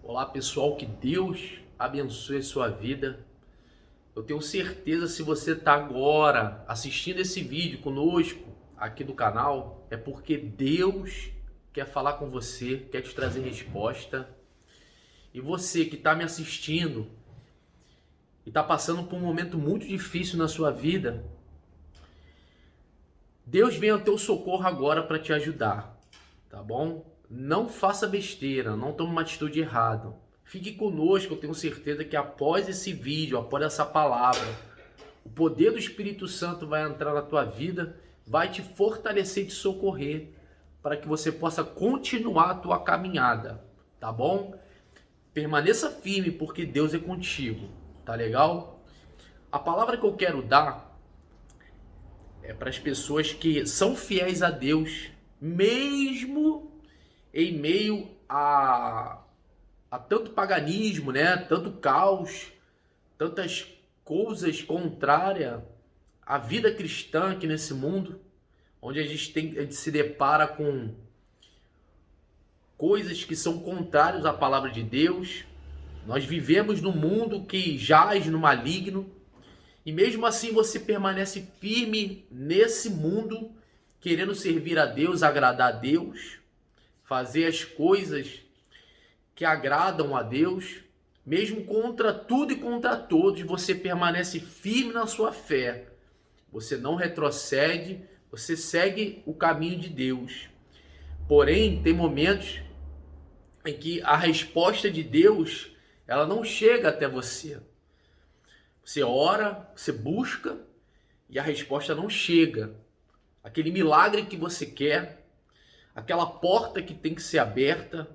Olá pessoal, que Deus abençoe a sua vida. Eu tenho certeza, se você está agora assistindo esse vídeo conosco aqui do canal, é porque Deus quer falar com você, quer te trazer resposta. E você que está me assistindo e está passando por um momento muito difícil na sua vida, Deus vem ao teu socorro agora para te ajudar, tá bom? Não faça besteira, não tome uma atitude errada. Fique conosco, eu tenho certeza que após esse vídeo, após essa palavra, o poder do Espírito Santo vai entrar na tua vida, vai te fortalecer e te socorrer para que você possa continuar a tua caminhada, tá bom? Permaneça firme porque Deus é contigo, tá legal? A palavra que eu quero dar é para as pessoas que são fiéis a Deus, mesmo em meio a tanto paganismo, né? Tanto caos, tantas coisas contrárias à vida cristã aqui nesse mundo, onde a gente se depara com coisas que são contrárias à palavra de Deus. Nós vivemos num mundo que jaz no maligno, e mesmo assim você permanece firme nesse mundo, querendo servir a Deus, agradar a Deus, fazer as coisas que agradam a Deus. Mesmo contra tudo e contra todos, você permanece firme na sua fé. Você não retrocede, você segue o caminho de Deus. Porém, tem momentos em que a resposta de Deus, ela não chega até você. Você ora, você busca e a resposta não chega. Aquele milagre que você quer, aquela porta que tem que ser aberta,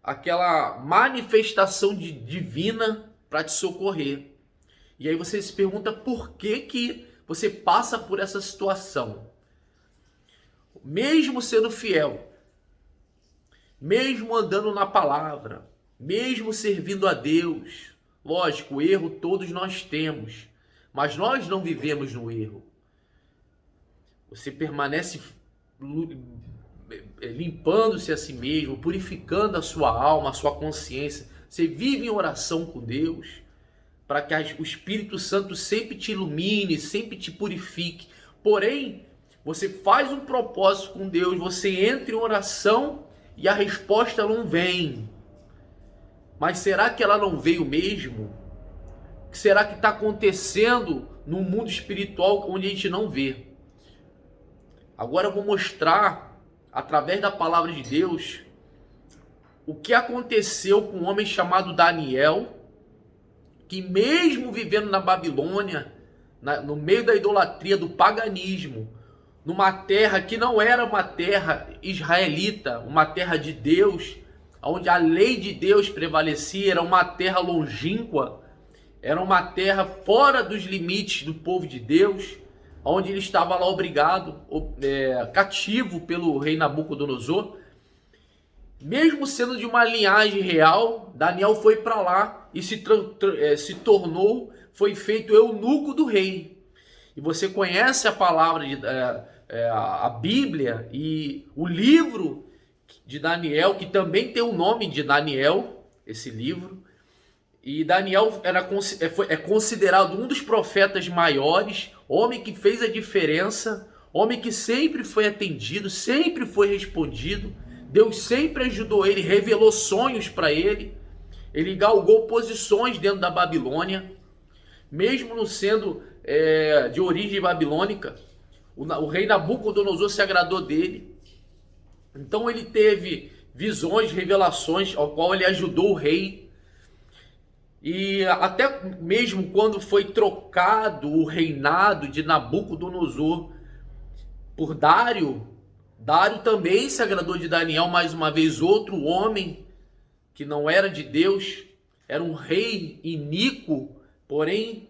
aquela manifestação divina para te socorrer. E aí você se pergunta por que você passa por essa situação. Mesmo sendo fiel, mesmo andando na palavra, mesmo servindo a Deus, lógico, erro todos nós temos, mas nós não vivemos no erro. Você permanece limpando-se a si mesmo, purificando a sua alma, a sua consciência. Você vive em oração com Deus, para que o Espírito Santo sempre te ilumine, sempre te purifique. Porém, você faz um propósito com Deus, você entra em oração e a resposta não vem. Mas será que ela não veio mesmo? O que será que está acontecendo no mundo espiritual onde a gente não vê? Agora eu vou mostrar, através da palavra de Deus, o que aconteceu com um homem chamado Daniel, que mesmo vivendo na Babilônia, no meio da idolatria, do paganismo, numa terra que não era uma terra israelita, uma terra de Deus, onde a lei de Deus prevalecia, era uma terra longínqua, era uma terra fora dos limites do povo de Deus, onde ele estava lá obrigado, cativo pelo rei Nabucodonosor. Mesmo sendo de uma linhagem real, Daniel foi para lá e se tornou, foi feito eunuco do rei. E você conhece a palavra, a Bíblia e o livro de Daniel, que também tem o nome de Daniel, esse livro. E Daniel é considerado um dos profetas maiores, homem que fez a diferença, homem que sempre foi atendido, sempre foi respondido. Deus sempre ajudou ele, revelou sonhos para ele. Ele galgou posições dentro da Babilônia, mesmo não sendo de origem babilônica. O rei Nabucodonosor se agradou dele. Então ele teve visões, revelações, ao qual ele ajudou o rei. E até mesmo quando foi trocado o reinado de Nabucodonosor por Dário, Dário também se agradou de Daniel, mais uma vez outro homem que não era de Deus, era um rei iníquo, porém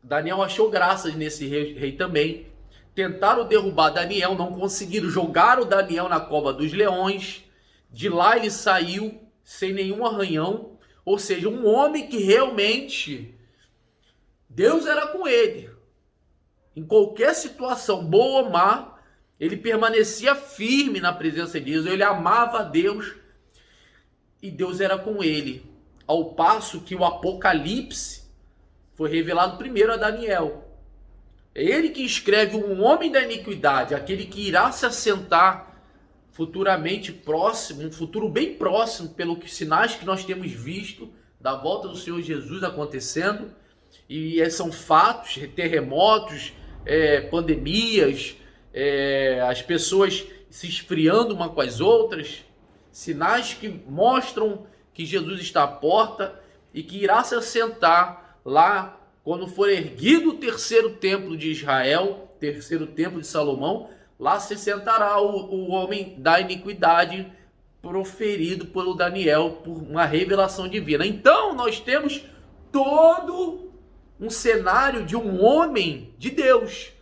Daniel achou graças nesse rei também. Tentaram derrubar Daniel, não conseguiram, jogaram Daniel na cova dos leões, de lá ele saiu sem nenhum arranhão, ou seja, um homem que realmente Deus era com ele. Em qualquer situação, boa ou má, ele permanecia firme na presença de Deus, ele amava a Deus. e Deus era com ele. Ao passo que o Apocalipse foi revelado primeiro a Daniel. É ele que escreve um homem da iniquidade, aquele que irá se assentar futuramente próximo, um futuro bem próximo, pelos sinais que nós temos visto da volta do Senhor Jesus acontecendo. E são fatos, terremotos, pandemias, as pessoas se esfriando uma com as outras, sinais que mostram que Jesus está à porta e que irá se assentar lá quando for erguido o terceiro templo de Israel, terceiro templo de Salomão. Lá se sentará o homem da iniquidade, proferido pelo Daniel por uma revelação divina. Então nós temos todo um cenário de um homem de Deus,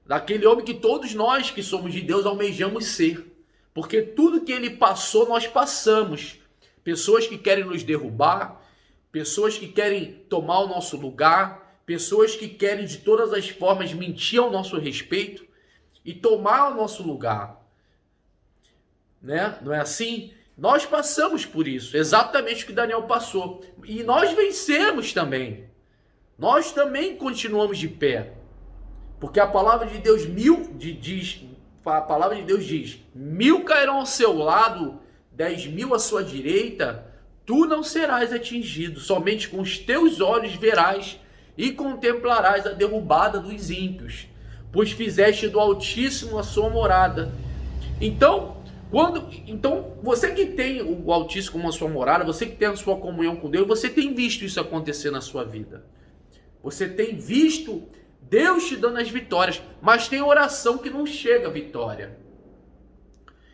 daquele homem que todos nós que somos de Deus almejamos ser, porque tudo que ele passou nós passamos. Pessoas que querem nos derrubar, pessoas que querem tomar o nosso lugar, pessoas que querem de todas as formas mentir ao nosso respeito e tomar o nosso lugar, né? Não é assim? Nós passamos por isso, exatamente o que Daniel passou, e nós vencemos também. Nós também continuamos de pé, porque a palavra de Deus diz: 1000 cairão ao seu lado, 10.000 à sua direita, tu não serás atingido, somente com os teus olhos verás e contemplarás a derrubada dos ímpios, pois fizeste do Altíssimo a sua morada. Então, você que tem o Altíssimo como a sua morada, você que tem a sua comunhão com Deus, você tem visto isso acontecer na sua vida. Você tem visto Deus te dando as vitórias, mas tem oração que não chega à vitória.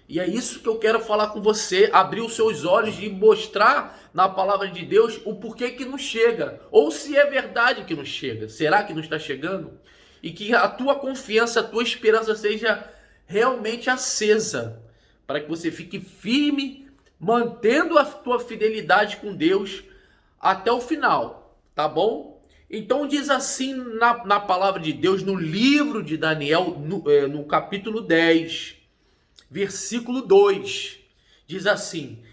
E é isso que eu quero falar com você, abrir os seus olhos e mostrar na palavra de Deus o porquê que não chega, ou se é verdade que não chega. Será que não está chegando? E que a tua confiança, a tua esperança seja realmente acesa, para que você fique firme, mantendo a tua fidelidade com Deus até o final, tá bom? Então diz assim na palavra de Deus, no livro de Daniel, no capítulo 10, versículo 2, diz assim: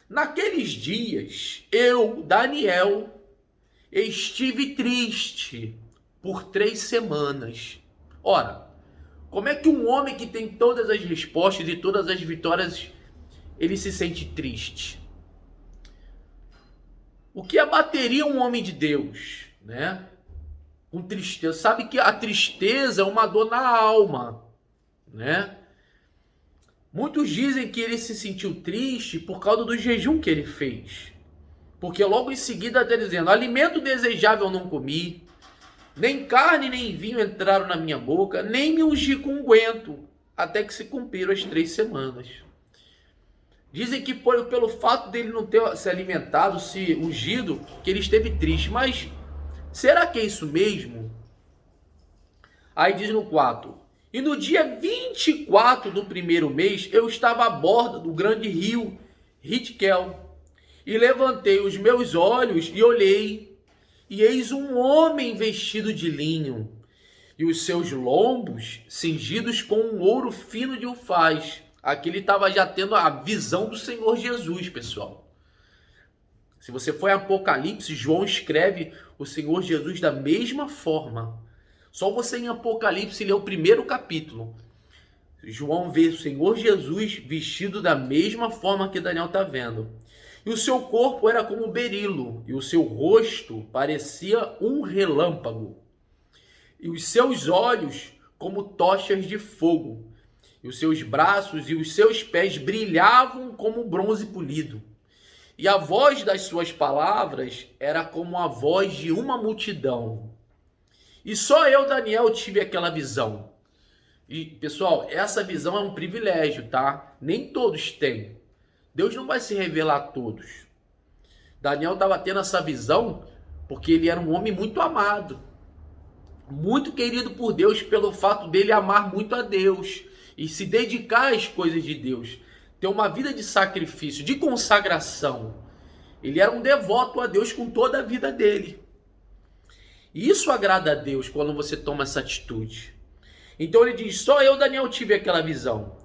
naqueles dias eu, Daniel, estive triste por 3 semanas. Ora, como é que um homem que tem todas as respostas e todas as vitórias, ele se sente triste? O que abateria um homem de Deus, né? Com tristeza. Sabe que a tristeza é uma dor na alma, né? Muitos dizem que ele se sentiu triste por causa do jejum que ele fez. Porque logo em seguida está dizendo: alimento desejável não comi, nem carne nem vinho entraram na minha boca, nem me ungi com unguento, até que se cumpriram as 3 semanas. Dizem que pelo fato dele não ter se alimentado, se ungido, que ele esteve triste. Mas será que é isso mesmo? Aí diz no 4: e no dia 24 do primeiro mês, eu estava à borda do grande rio Ritquel, e levantei os meus olhos e olhei, e eis um homem vestido de linho, e os seus lombos cingidos com um ouro fino de ufaz. Aqui ele estava já tendo a visão do Senhor Jesus, pessoal. Se você for em Apocalipse, João escreve o Senhor Jesus da mesma forma. Só você em Apocalipse ler o primeiro capítulo, João vê o Senhor Jesus vestido da mesma forma que Daniel está vendo. E o seu corpo era como berilo, e o seu rosto parecia um relâmpago, e os seus olhos como tochas de fogo, e os seus braços e os seus pés brilhavam como bronze polido. E a voz das suas palavras era como a voz de uma multidão. E só eu, Daniel, tive aquela visão. E, pessoal, essa visão é um privilégio, tá? Nem todos têm. Deus não vai se revelar a todos. Daniel estava tendo essa visão porque ele era um homem muito amado, muito querido por Deus, pelo fato dele amar muito a Deus e se dedicar às coisas de Deus, ter uma vida de sacrifício, de consagração. Ele era um devoto a Deus com toda a vida dele. E isso agrada a Deus quando você toma essa atitude. Então ele diz: só eu, Daniel, tive aquela visão.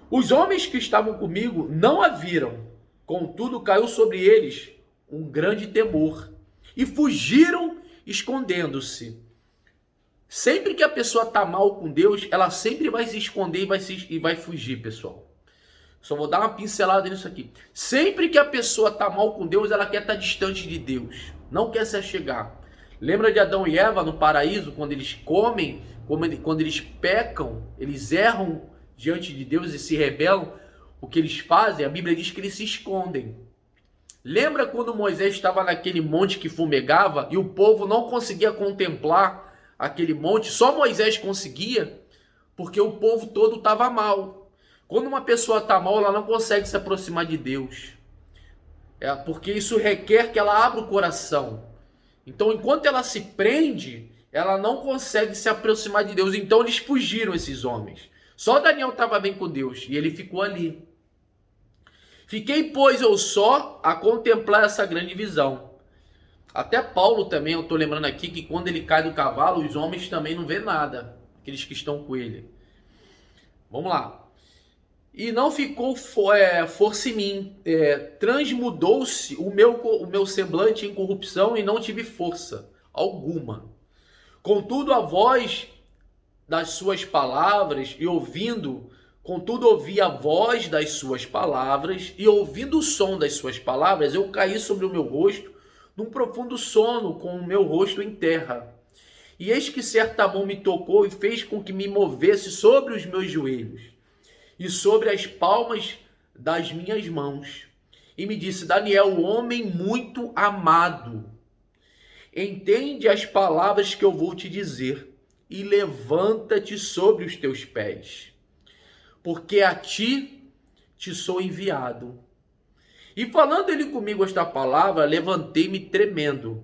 Os homens que estavam comigo não a viram, Contudo, caiu sobre eles um grande temor e fugiram escondendo-se. Sempre que a pessoa está mal com Deus, ela sempre vai se esconder e vai fugir, pessoal. Só vou dar uma pincelada nisso aqui. Sempre que a pessoa está mal com Deus, ela quer estar distante de Deus. Não quer se achegar. Lembra de Adão e Eva no paraíso, quando eles comem, quando eles pecam, eles erram diante de Deus e se rebelam? O que eles fazem? A Bíblia diz que eles se escondem. Lembra quando Moisés estava naquele monte que fumegava e o povo não conseguia contemplar aquele monte? Só Moisés conseguia, porque o povo todo estava mal. Quando uma pessoa está mal, ela não consegue se aproximar de Deus. Porque isso requer que ela abra o coração. Então, enquanto ela se prende, ela não consegue se aproximar de Deus. Então, eles fugiram, esses homens. Só Daniel estava bem com Deus e ele ficou ali. Fiquei, pois, eu só a contemplar essa grande visão. Até Paulo também, eu estou lembrando aqui que quando ele cai do cavalo, os homens também não vê nada, aqueles que estão com ele. Vamos lá. E não ficou força em mim, transmudou-se o meu semblante em corrupção e não tive força alguma. Contudo, a voz das suas palavras contudo ouvi a voz das suas palavras e ouvindo o som das suas palavras, eu caí sobre o meu rosto num profundo sono com o meu rosto em terra. E eis que certa mão me tocou e fez com que me movesse sobre os meus joelhos e sobre as palmas das minhas mãos. E me disse: Daniel, homem muito amado, entende as palavras que eu vou te dizer e levanta-te sobre os teus pés, porque a ti te sou enviado. E falando ele comigo esta palavra, levantei-me tremendo.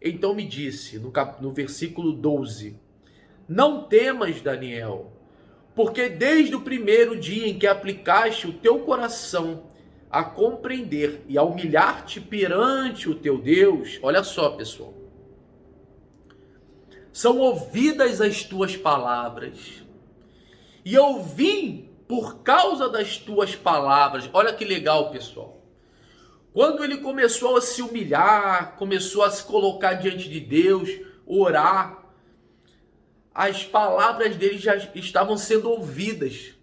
Então me disse, no versículo 12, não temas, Daniel, porque desde o primeiro dia em que aplicaste o teu coração a compreender e a humilhar-te perante o teu Deus, olha só, pessoal, são ouvidas as tuas palavras, e eu vim por causa das tuas palavras. Olha que legal, pessoal. Quando ele começou a se humilhar, começou a se colocar diante de Deus, orar, as palavras dele já estavam sendo ouvidas.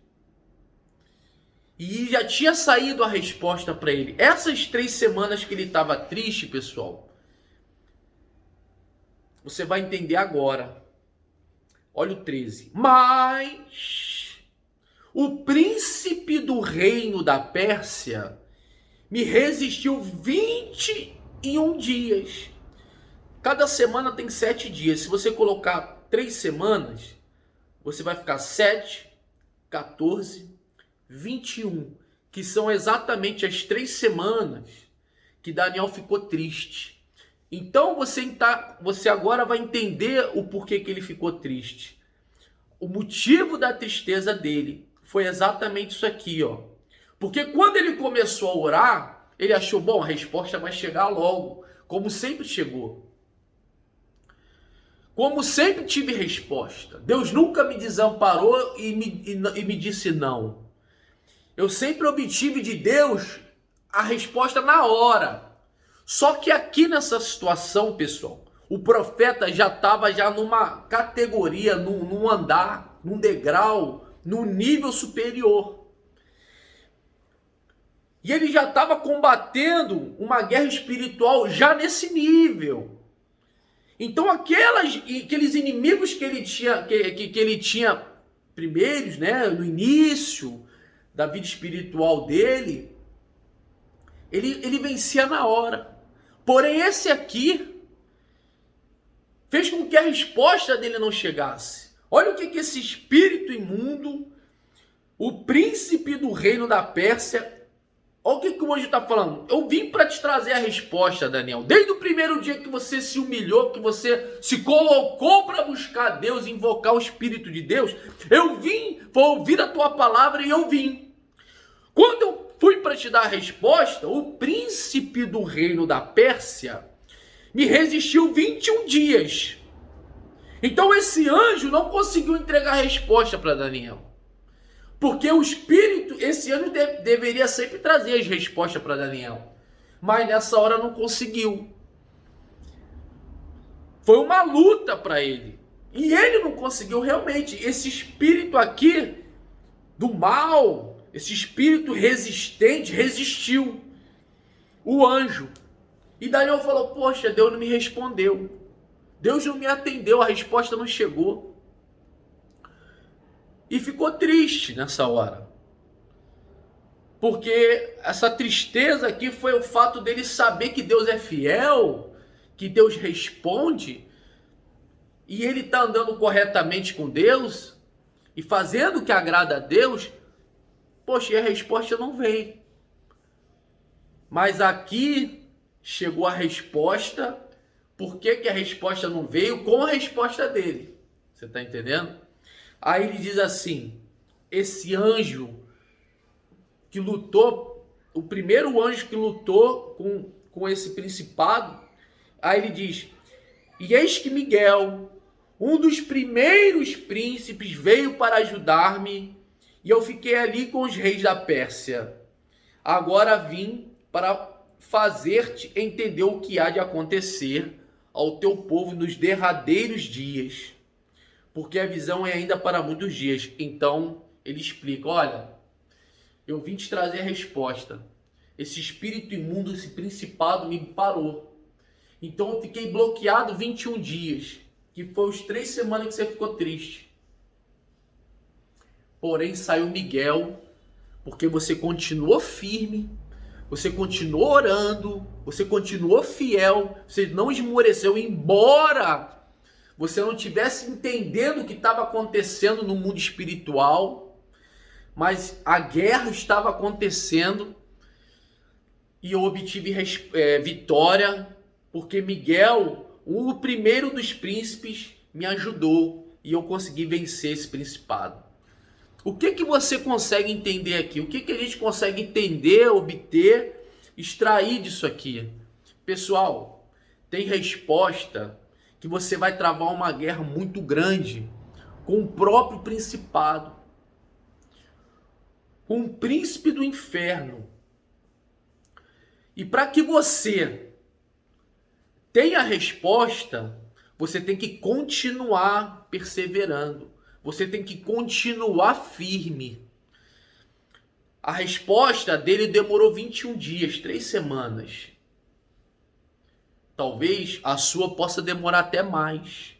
E já tinha saído a resposta para ele. Essas 3 semanas que ele estava triste, pessoal, você vai entender agora. Olha o 13. Mas o príncipe do reino da Pérsia me resistiu 21 dias. Cada semana tem 7 dias. Se você colocar 3 semanas, você vai ficar 7, 14, 21, que são exatamente as 3 semanas que Daniel ficou triste. Então você agora vai entender o porquê que ele ficou triste. O motivo da tristeza dele foi exatamente isso aqui, ó. Porque quando ele começou a orar, ele achou, bom, a resposta vai chegar logo, como sempre chegou. Como sempre tive resposta. Deus nunca me desamparou e me disse não. Eu sempre obtive de Deus a resposta na hora. Só que aqui nessa situação, pessoal, o profeta já estava numa categoria, num andar, num degrau, num nível superior. E ele já estava combatendo uma guerra espiritual já nesse nível. Então aqueles inimigos que ele tinha primeiros, né, no início da vida espiritual dele, ele vencia na hora. Porém esse aqui fez com que a resposta dele não chegasse. Olha o que esse espírito imundo, o príncipe do reino da Pérsia, olha o que o anjo está falando. Eu vim para te trazer a resposta, Daniel. Desde o primeiro dia que você se humilhou, que você se colocou para buscar Deus, invocar o Espírito de Deus, eu vim, vou ouvir a tua palavra e eu vim. Quando eu fui para te dar a resposta, o príncipe do reino da Pérsia me resistiu 21 dias. Então esse anjo não conseguiu entregar a resposta para Daniel. Porque o espírito, esse anjo deveria sempre trazer as respostas para Daniel, mas nessa hora não conseguiu. Foi uma luta para ele. E ele não conseguiu realmente. Esse espírito aqui do mal, esse espírito resistente, resistiu. O anjo. E Daniel falou, poxa, Deus não me respondeu. Deus não me atendeu, a resposta não chegou. E ficou triste nessa hora. Porque essa tristeza aqui foi o fato dele saber que Deus é fiel, que Deus responde, e ele está andando corretamente com Deus, e fazendo o que agrada a Deus, poxa, e a resposta não veio. Mas aqui chegou a resposta. Por que a resposta não veio? Com a resposta dele. Você está entendendo? Aí ele diz assim, esse anjo que lutou, o primeiro anjo que lutou com esse principado, aí ele diz, e eis que Miguel, um dos primeiros príncipes, veio para ajudar-me, e eu fiquei ali com os reis da Pérsia. Agora vim para fazer-te entender o que há de acontecer ao teu povo nos derradeiros dias, porque a visão é ainda para muitos dias. Então ele explica, olha, eu vim te trazer a resposta. Esse espírito imundo, esse principado me parou. Então eu fiquei bloqueado 21 dias, que foi os 3 semanas que você ficou triste. Porém saiu Miguel, porque você continuou firme, você continuou orando, você continuou fiel, você não esmoreceu, embora você não estivesse entendendo o que estava acontecendo no mundo espiritual, mas a guerra estava acontecendo e eu obtive vitória, porque Miguel, o primeiro dos príncipes, me ajudou e eu consegui vencer esse principado. O que você consegue entender aqui? O que a gente consegue entender, obter, extrair disso aqui? Pessoal, tem resposta que você vai travar uma guerra muito grande com o próprio principado, com o príncipe do inferno. E para que você tenha a resposta, você tem que continuar perseverando. Você tem que continuar firme. A resposta dele demorou 21 dias, 3 semanas. Talvez a sua possa demorar até mais.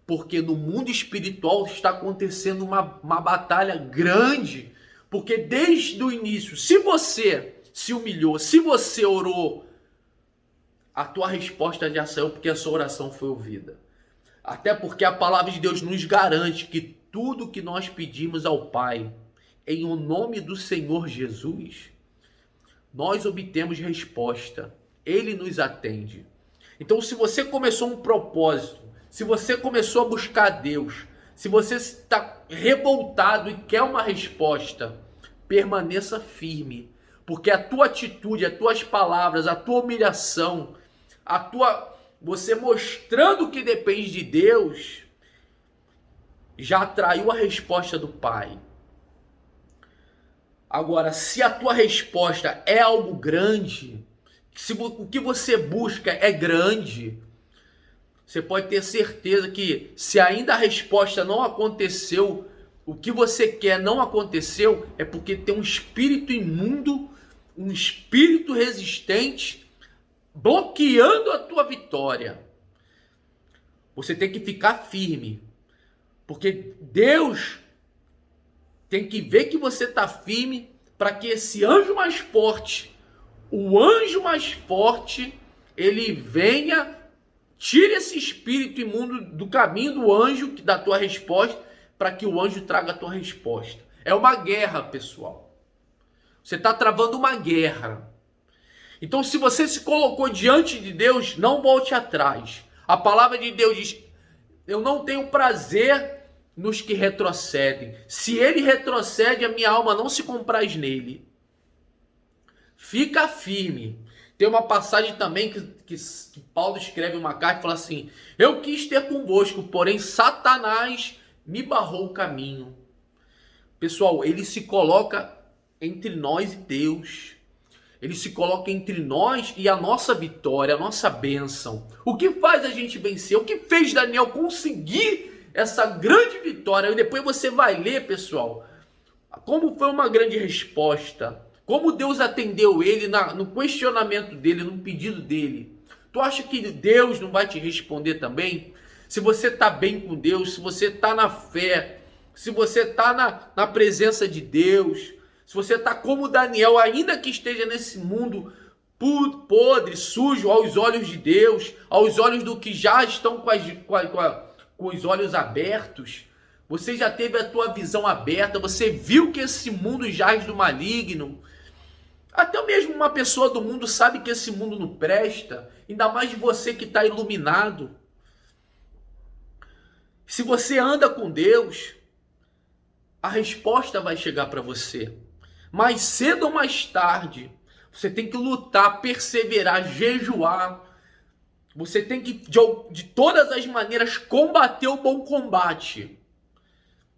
Porque no mundo espiritual está acontecendo uma batalha grande. Porque desde o início, se você se humilhou, se você orou, a tua resposta já saiu porque a sua oração foi ouvida. Até porque a palavra de Deus nos garante que tudo que nós pedimos ao Pai, em o nome do Senhor Jesus, nós obtemos resposta. Ele nos atende. Então, se você começou um propósito, se você começou a buscar Deus, se você está revoltado e quer uma resposta, permaneça firme. Porque a tua atitude, as tuas palavras, a tua humilhação, você mostrando que depende de Deus, já atraiu a resposta do Pai. Agora, se a tua resposta é algo grande, se o que você busca é grande, você pode ter certeza que se ainda a resposta não aconteceu, o que você quer não aconteceu, é porque tem um espírito imundo, um espírito resistente, bloqueando a tua vitória. Você tem que ficar firme, porque Deus tem que ver que você está firme para que esse anjo mais forte, o anjo mais forte, ele venha, tire esse espírito imundo do caminho do anjo, da tua resposta, para que o anjo traga a tua resposta. É uma guerra, pessoal. Você está travando uma guerra. Então, se você se colocou diante de Deus, não volte atrás. A palavra de Deus diz, eu não tenho prazer nos que retrocedem. Se ele retrocede, a minha alma não se compraz nele. Fica firme. Tem uma passagem também que Paulo escreve uma carta e fala assim, eu quis ter convosco, porém Satanás me barrou o caminho. Pessoal, ele se coloca entre nós e Deus. Ele se coloca entre nós e a nossa vitória, a nossa bênção. O que faz a gente vencer? O que fez Daniel conseguir essa grande vitória? E depois você vai ler, pessoal, como foi uma grande resposta. Como Deus atendeu ele no questionamento dele, no pedido dele. Tu acha que Deus não vai te responder também? Se você está bem com Deus, se você está na fé, se você está na presença de Deus, se você está como Daniel, ainda que esteja nesse mundo podre, sujo, aos olhos de Deus, aos olhos do que já estão com os olhos abertos, você já teve a tua visão aberta, você viu que esse mundo jaz do maligno. Até mesmo uma pessoa do mundo sabe que esse mundo não presta, ainda mais você que está iluminado. Se você anda com Deus, a resposta vai chegar para você. Mais cedo ou mais tarde, você tem que lutar, perseverar, jejuar. Você tem que, de todas as maneiras, combater o bom combate.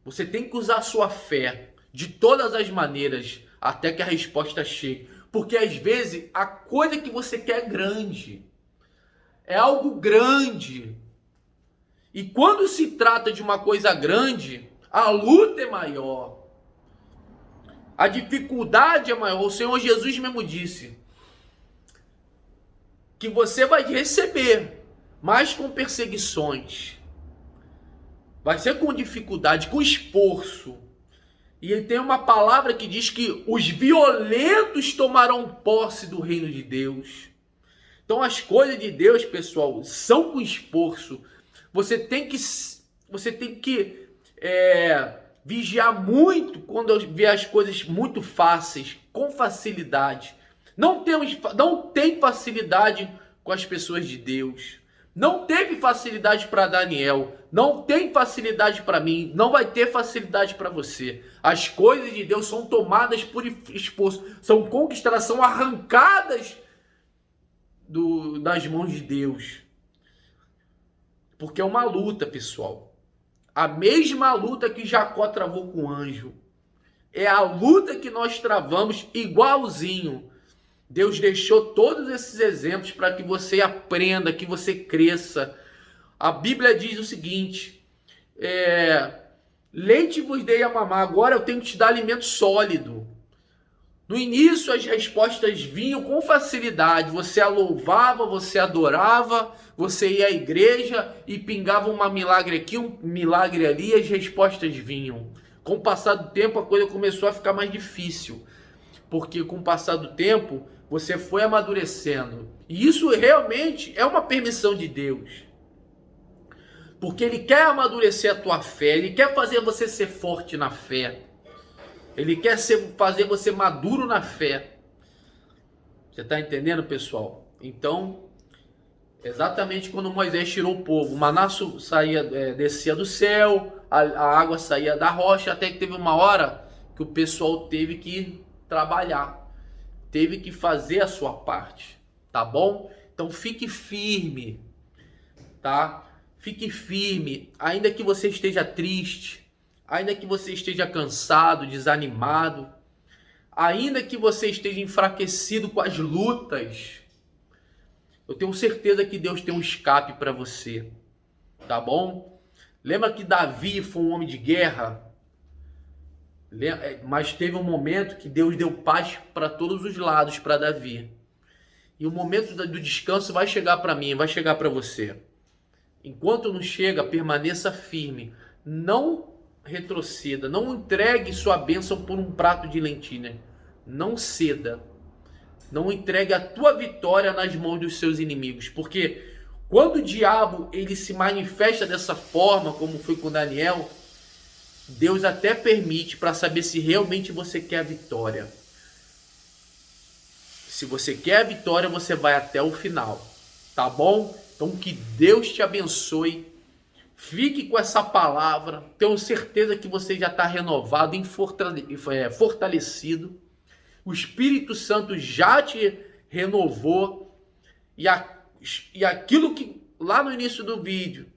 Você tem que usar a sua fé de todas as maneiras até que a resposta chegue. Porque às vezes a coisa que você quer é grande. É algo grande. E quando se trata de uma coisa grande, a luta é maior. A dificuldade é maior. O Senhor Jesus mesmo disse que você vai receber, mas com perseguições. Vai ser com dificuldade, com esforço. E ele tem uma palavra que diz que os violentos tomarão posse do reino de Deus. Então as coisas de Deus, pessoal, são com esforço. Você tem que vigiar muito quando vê as coisas muito fáceis, com facilidade. Não tem facilidade com as pessoas de Deus. Não teve facilidade para Daniel. Não tem facilidade para mim. Não vai ter facilidade para você. As coisas de Deus são tomadas por esforço. São conquistadas, são arrancadas das mãos de Deus. Porque é uma luta, pessoal. A mesma luta que Jacó travou com o anjo. É a luta que nós travamos igualzinho. Deus deixou todos esses exemplos para que você aprenda, que você cresça. A Bíblia diz o seguinte: leite vos dei a mamar, agora eu tenho que te dar alimento sólido. No início as respostas vinham com facilidade. Você a louvava, você adorava, você ia à igreja e pingava um milagre aqui, um milagre ali, e as respostas vinham. Com o passar do tempo a coisa começou a ficar mais difícil. Porque com o passar do tempo você foi amadurecendo. E isso realmente é uma permissão de Deus. Porque Ele quer amadurecer a tua fé. Ele quer fazer você ser forte na fé. Ele quer fazer você maduro na fé. Você está entendendo, pessoal? Então, exatamente quando Moisés tirou o povo, o maná descia do céu, a água saía da rocha, até que teve uma hora que o pessoal teve que trabalhar. Teve que fazer a sua parte, tá bom? Então fique firme, tá? Fique firme, ainda que você esteja triste, ainda que você esteja cansado, desanimado, ainda que você esteja enfraquecido com as lutas, eu tenho certeza que Deus tem um escape para você, tá bom? Lembra que Davi foi um homem de guerra? Mas teve um momento que Deus deu paz para todos os lados para Davi. E o momento do descanso vai chegar para mim, vai chegar para você. Enquanto não chega, permaneça firme. Não retroceda. Não entregue sua bênção por um prato de lentilha. Não ceda. Não entregue a tua vitória nas mãos dos seus inimigos. Porque quando o diabo ele se manifesta dessa forma, como foi com Daniel, Deus até permite para saber se realmente você quer a vitória. Se você quer a vitória, você vai até o final. Tá bom? Então que Deus te abençoe. Fique com essa palavra. Tenho certeza que você já está renovado e fortalecido. O Espírito Santo já te renovou. E aquilo que lá no início do vídeo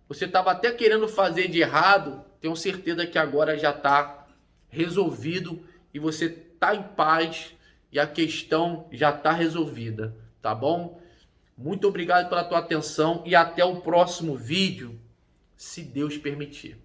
você estava até querendo fazer de errado, tenho certeza que agora já está resolvido e você está em paz e a questão já está resolvida, tá bom? Muito obrigado pela tua atenção e até o próximo vídeo, se Deus permitir.